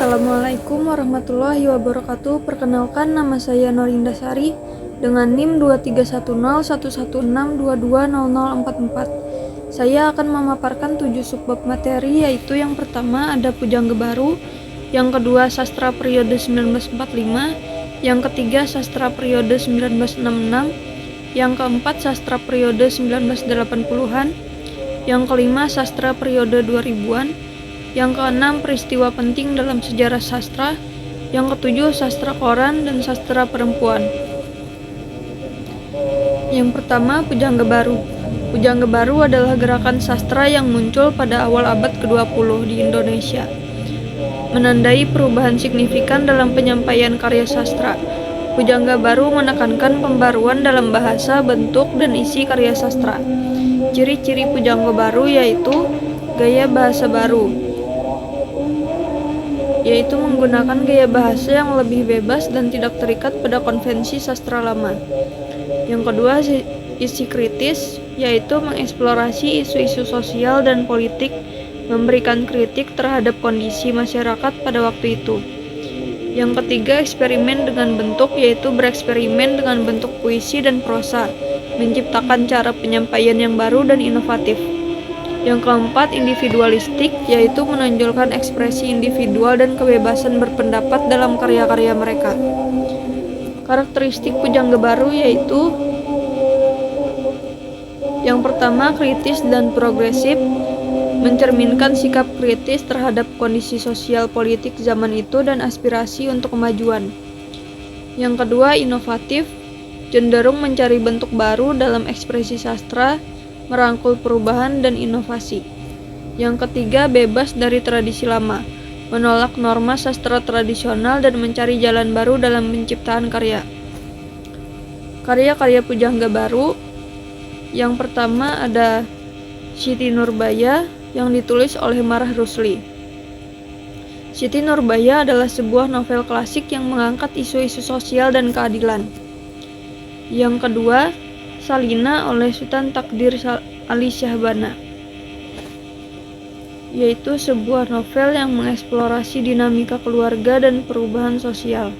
Assalamualaikum warahmatullahi wabarakatuh. Perkenalkan, nama saya Norinda Sari dengan NIM 231011220044. Saya akan memaparkan 7 subbab materi, yaitu yang pertama ada Pujangga Baru, yang kedua sastra periode 1945, yang ketiga sastra periode 1966, yang keempat sastra periode 1980-an, yang kelima sastra periode 2000-an, yang keenam peristiwa penting dalam sejarah sastra, yang ketujuh sastra koran dan sastra perempuan. Yang pertama, Pujangga Baru. Pujangga Baru adalah gerakan sastra yang muncul pada awal abad ke-20 di Indonesia, menandai perubahan signifikan dalam penyampaian karya sastra. Pujangga Baru menekankan pembaruan dalam bahasa, bentuk, dan isi karya sastra. Ciri-ciri Pujangga Baru yaitu gaya bahasa baru, yaitu menggunakan gaya bahasa yang lebih bebas dan tidak terikat pada konvensi sastra lama. Yang kedua, isi kritis, yaitu mengeksplorasi isu-isu sosial dan politik, memberikan kritik terhadap kondisi masyarakat pada waktu itu. Yang ketiga, eksperimen dengan bentuk, yaitu bereksperimen dengan bentuk puisi dan prosa, menciptakan cara penyampaian yang baru dan inovatif. Yang keempat, individualistik, yaitu menonjolkan ekspresi individual dan kebebasan berpendapat dalam karya-karya mereka. Karakteristik Pujangga Baru yaitu yang pertama, kritis dan progresif, mencerminkan sikap kritis terhadap kondisi sosial politik zaman itu dan aspirasi untuk kemajuan. Yang kedua, inovatif, cenderung mencari bentuk baru dalam ekspresi sastra, merangkul perubahan dan inovasi. Yang ketiga, bebas dari tradisi lama, menolak norma sastra tradisional dan mencari jalan baru dalam penciptaan karya. Karya-karya Pujangga Baru. Yang pertama ada Siti Nurbaya yang ditulis oleh Marah Rusli. Siti Nurbaya adalah sebuah novel klasik yang mengangkat isu-isu sosial dan keadilan. Yang kedua, Salina oleh Sultan Takdir Ali Syahbana, yaitu sebuah novel yang mengeksplorasi dinamika keluarga dan perubahan sosial.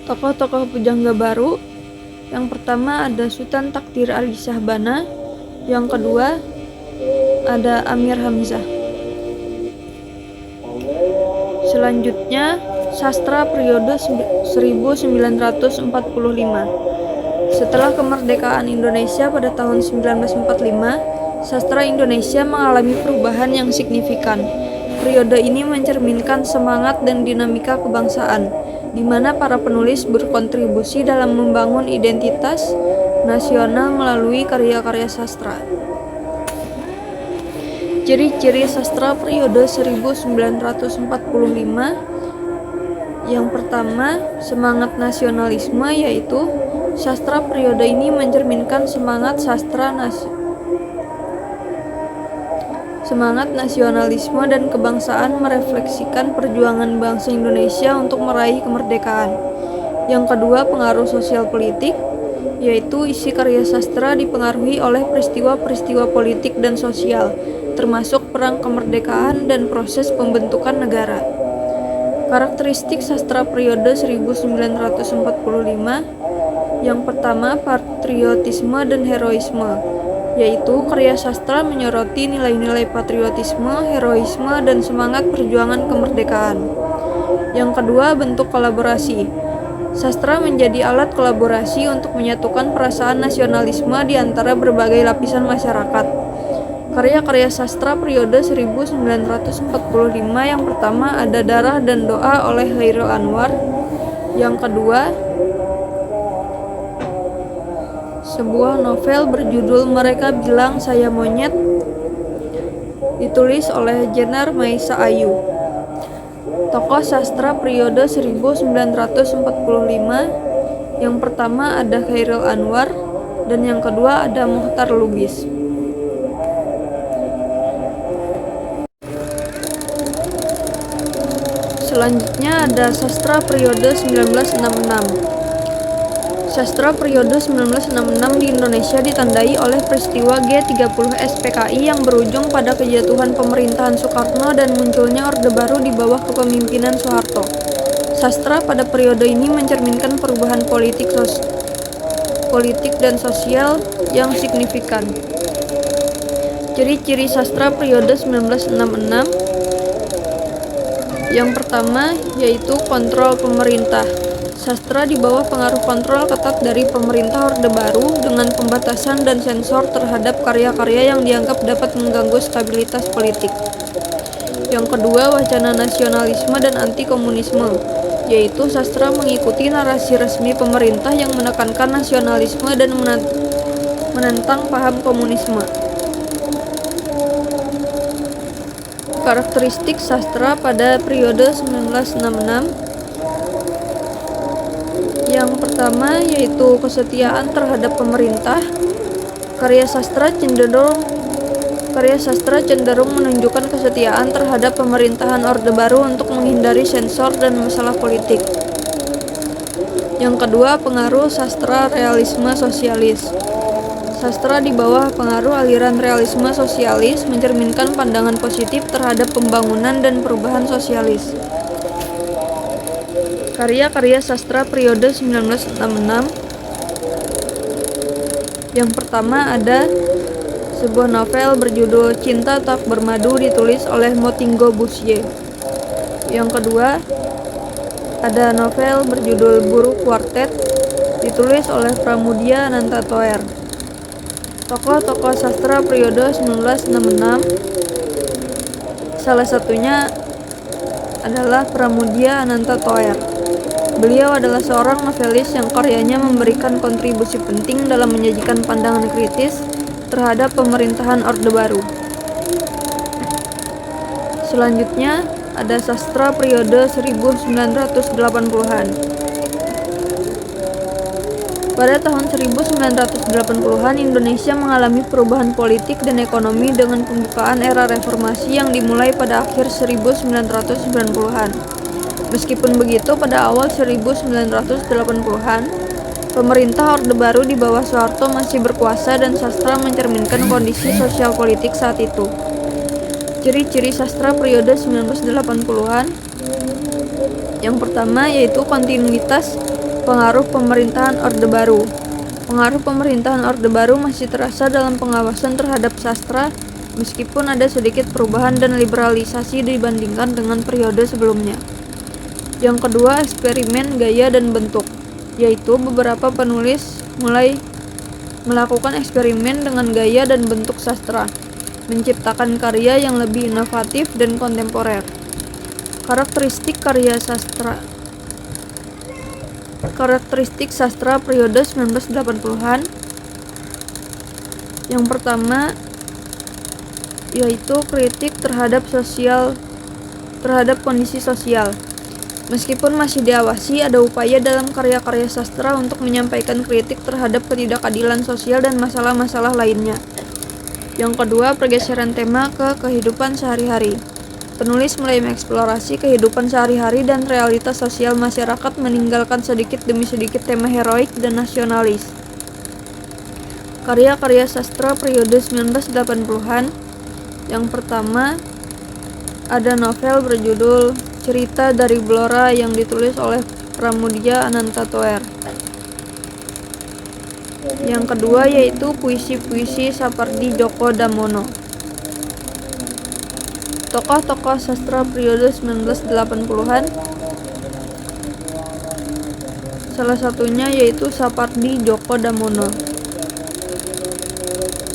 Tokoh-tokoh Pujangga Baru. Yang pertama ada Sultan Takdir Ali Syahbana, yang kedua ada Amir Hamzah. Selanjutnya, sastra periode 1945. Setelah kemerdekaan Indonesia pada tahun 1945, sastra Indonesia mengalami perubahan yang signifikan. Periode ini mencerminkan semangat dan dinamika kebangsaan, di mana para penulis berkontribusi dalam membangun identitas nasional melalui karya-karya sastra. Ciri-ciri sastra periode 1945. Yang pertama, semangat nasionalisme, yaitu sastra periode ini mencerminkan semangat nasionalisme dan kebangsaan, merefleksikan perjuangan bangsa Indonesia untuk meraih kemerdekaan. Yang kedua, pengaruh sosial politik, yaitu isi karya sastra dipengaruhi oleh peristiwa-peristiwa politik dan sosial, termasuk perang kemerdekaan dan proses pembentukan negara. Karakteristik sastra periode 1945. Yang pertama, patriotisme dan heroisme, yaitu karya sastra menyoroti nilai-nilai patriotisme, heroisme, dan semangat perjuangan kemerdekaan. Yang kedua, bentuk kolaborasi. Sastra menjadi alat kolaborasi untuk menyatukan perasaan nasionalisme di antara berbagai lapisan masyarakat. Karya-karya sastra periode 1945. Yang pertama ada Darah dan Doa oleh Chairil Anwar. Yang kedua, sebuah novel berjudul Mereka Bilang Saya Monyet, ditulis oleh Jenar Maisa Ayu. Tokoh sastra periode 1945. Yang pertama ada Chairil Anwar dan yang kedua ada Mochtar Lubis. Selanjutnya ada sastra periode 1966. Sastra periode 1966 di Indonesia ditandai oleh peristiwa G30 SPKI yang berujung pada kejatuhan pemerintahan Soekarno dan munculnya Orde Baru di bawah kepemimpinan Soeharto. Sastra pada periode ini mencerminkan perubahan politik dan sosial yang signifikan. Ciri-ciri sastra periode 1966. Yang pertama yaitu kontrol pemerintah. Sastra di bawah pengaruh kontrol ketat dari pemerintah Orde Baru dengan pembatasan dan sensor terhadap karya-karya yang dianggap dapat mengganggu stabilitas politik. Yang kedua, wacana nasionalisme dan anti-komunisme, yaitu sastra mengikuti narasi resmi pemerintah yang menekankan nasionalisme dan menentang paham komunisme. Karakteristik sastra pada periode 1966. Yang pertama yaitu kesetiaan terhadap pemerintah. Karya sastra cenderung menunjukkan kesetiaan terhadap pemerintahan Orde Baru untuk menghindari sensor dan masalah politik. Yang kedua, pengaruh sastra realisme sosialis. Sastra di bawah pengaruh aliran realisme sosialis mencerminkan pandangan positif terhadap pembangunan dan perubahan sosialis. Karya-karya sastra periode 1966. Yang pertama ada sebuah novel berjudul Cinta Tak Bermadu ditulis oleh Montaigne Boissier. Yang kedua ada novel berjudul Buruk Quartet ditulis oleh Pramudia Ananta Toer. Tokoh-tokoh sastra periode 1966 salah satunya adalah Pramudia Ananta Toer. Beliau adalah seorang novelis yang karyanya memberikan kontribusi penting dalam menyajikan pandangan kritis terhadap pemerintahan Orde Baru. Selanjutnya ada sastra periode 1980-an. Pada tahun 1980-an, Indonesia mengalami perubahan politik dan ekonomi dengan pembukaan era reformasi yang dimulai pada akhir 1990-an. Meskipun begitu, pada awal 1980-an, pemerintah Orde Baru di bawah Soeharto masih berkuasa dan sastra mencerminkan kondisi sosial politik saat itu. Ciri-ciri sastra periode 1980-an. Yang pertama yaitu kontinuitas pengaruh pemerintahan Orde Baru. Pengaruh pemerintahan Orde Baru masih terasa dalam pengawasan terhadap sastra meskipun ada sedikit perubahan dan liberalisasi dibandingkan dengan periode sebelumnya. Yang kedua, eksperimen gaya dan bentuk, yaitu beberapa penulis mulai melakukan eksperimen dengan gaya dan bentuk sastra, menciptakan karya yang lebih inovatif dan kontemporer. Karakteristik sastra periode 1980-an. Yang pertama yaitu kritik terhadap kondisi sosial. Meskipun masih diawasi, ada upaya dalam karya-karya sastra untuk menyampaikan kritik terhadap ketidakadilan sosial dan masalah-masalah lainnya. Yang kedua, pergeseran tema ke kehidupan sehari-hari. Penulis mulai mengeksplorasi kehidupan sehari-hari dan realitas sosial masyarakat, meninggalkan sedikit demi sedikit tema heroik dan nasionalis. Karya-karya sastra periode 1980-an. Yang pertama, ada novel berjudul Cerita dari Blora yang ditulis oleh Pramudia Ananta Toer. Yang kedua yaitu puisi-puisi Sapardi Djoko Damono. Tokoh-tokoh sastra periode 1980-an. Salah satunya yaitu Sapardi Djoko Damono.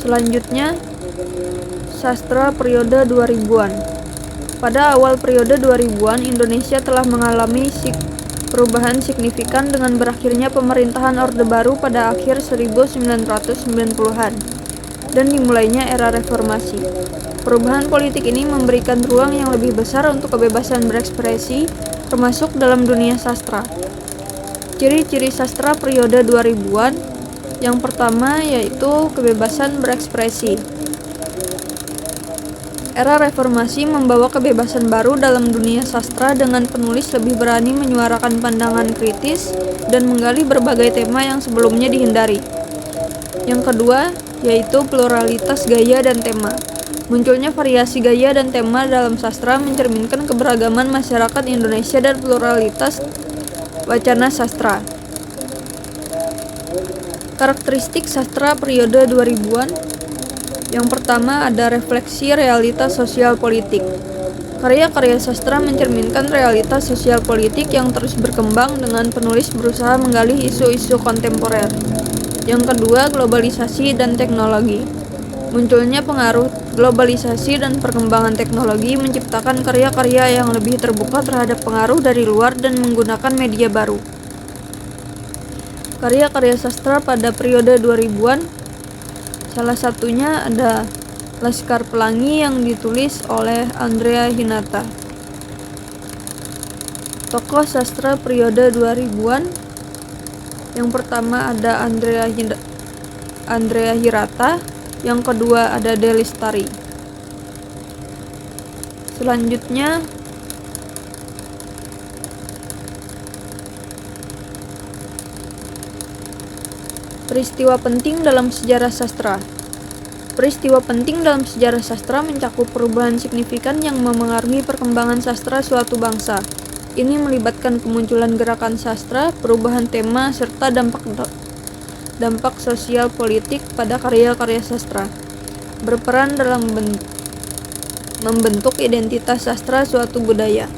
Selanjutnya, sastra periode 2000-an. Pada awal periode 2000-an, Indonesia telah mengalami perubahan signifikan dengan berakhirnya pemerintahan Orde Baru pada akhir 1990-an dan dimulainya era reformasi. Perubahan politik ini memberikan ruang yang lebih besar untuk kebebasan berekspresi, termasuk dalam dunia sastra. Ciri-ciri sastra periode 2000-an. Yang pertama yaitu kebebasan berekspresi. Era reformasi membawa kebebasan baru dalam dunia sastra dengan penulis lebih berani menyuarakan pandangan kritis dan menggali berbagai tema yang sebelumnya dihindari. Yang kedua, yaitu pluralitas gaya dan tema. Munculnya variasi gaya dan tema dalam sastra mencerminkan keberagaman masyarakat Indonesia dan pluralitas wacana sastra. Karakteristik sastra periode 2000-an. Yang pertama ada refleksi realitas sosial politik. Karya-karya sastra mencerminkan realitas sosial politik yang terus berkembang dengan penulis berusaha menggali isu-isu kontemporer. Yang kedua, globalisasi dan teknologi. Munculnya pengaruh globalisasi dan perkembangan teknologi menciptakan karya-karya yang lebih terbuka terhadap pengaruh dari luar dan menggunakan media baru. Karya-karya sastra pada periode 2000-an, salah satunya ada Laskar Pelangi yang ditulis oleh Andrea Hinata. Tokoh sastra periode 2000-an, yang pertama ada Andrea Hirata, yang kedua ada Delistari. Selanjutnya peristiwa penting dalam sejarah sastra. Peristiwa penting dalam sejarah sastra mencakup perubahan signifikan yang memengaruhi perkembangan sastra suatu bangsa. Ini melibatkan kemunculan gerakan sastra, perubahan tema, serta dampak sosial politik pada karya-karya sastra. Berperan dalam membentuk identitas sastra suatu budaya.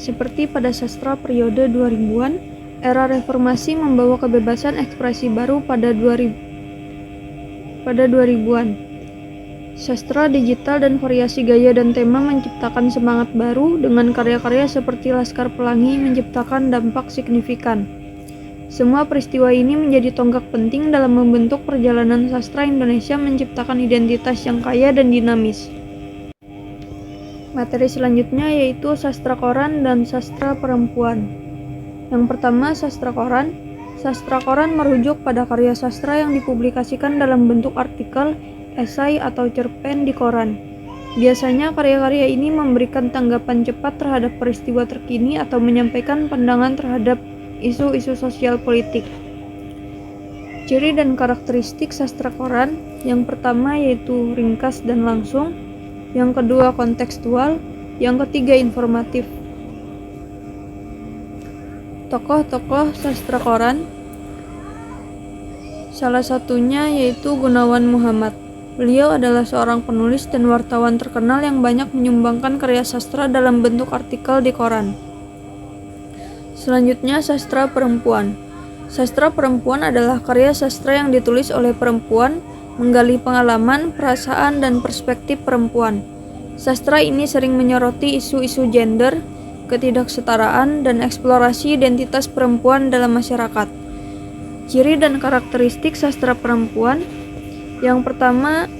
Seperti pada sastra periode 2000-an, era reformasi membawa kebebasan ekspresi baru pada 2000-an. Sastra digital dan variasi gaya dan tema menciptakan semangat baru dengan karya-karya seperti Laskar Pelangi menciptakan dampak signifikan. Semua peristiwa ini menjadi tonggak penting dalam membentuk perjalanan sastra Indonesia menciptakan identitas yang kaya dan dinamis. Materi selanjutnya yaitu sastra koran dan sastra perempuan. Yang pertama, sastra koran. Sastra koran merujuk pada karya sastra yang dipublikasikan dalam bentuk artikel, esai, atau cerpen di koran. Biasanya karya-karya ini memberikan tanggapan cepat terhadap peristiwa terkini atau menyampaikan pandangan terhadap isu-isu sosial politik. Ciri dan karakteristik sastra koran. Yang pertama yaitu ringkas dan langsung. Yang kedua kontekstual, yang ketiga informatif. Tokoh-tokoh sastra koran, salah satunya yaitu Gunawan Muhammad. Beliau adalah seorang penulis dan wartawan terkenal yang banyak menyumbangkan karya sastra dalam bentuk artikel di koran. Selanjutnya sastra perempuan. Sastra perempuan adalah karya sastra yang ditulis oleh perempuan, menggali pengalaman, perasaan, dan perspektif perempuan. Sastra ini sering menyoroti isu-isu gender, ketidaksetaraan, dan eksplorasi identitas perempuan dalam masyarakat. Ciri dan karakteristik sastra perempuan. Yang pertama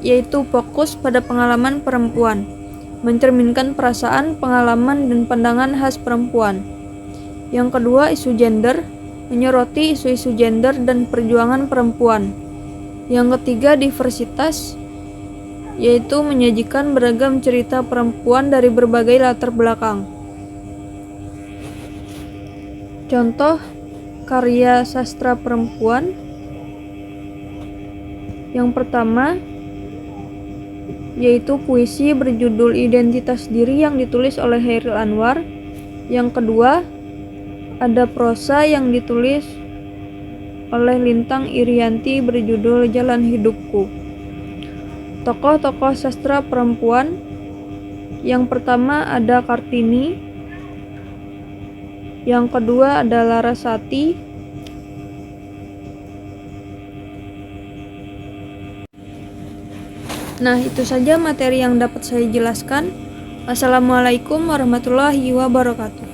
yaitu fokus pada pengalaman perempuan, mencerminkan perasaan, pengalaman, dan pandangan khas perempuan. Yang kedua, isu gender, menyoroti isu-isu gender dan perjuangan perempuan. Yang ketiga, diversitas, yaitu menyajikan beragam cerita perempuan dari berbagai latar belakang. Contoh karya sastra perempuan. Yang pertama yaitu puisi berjudul Identitas Diri yang ditulis oleh Chairil Anwar. Yang kedua ada prosa yang ditulis oleh Lintang Irianti berjudul Jalan Hidupku. Tokoh-tokoh sastra perempuan. Yang pertama ada Kartini. Yang kedua ada Larasati. Nah, itu saja materi yang dapat saya jelaskan. Wassalamualaikum warahmatullahi wabarakatuh.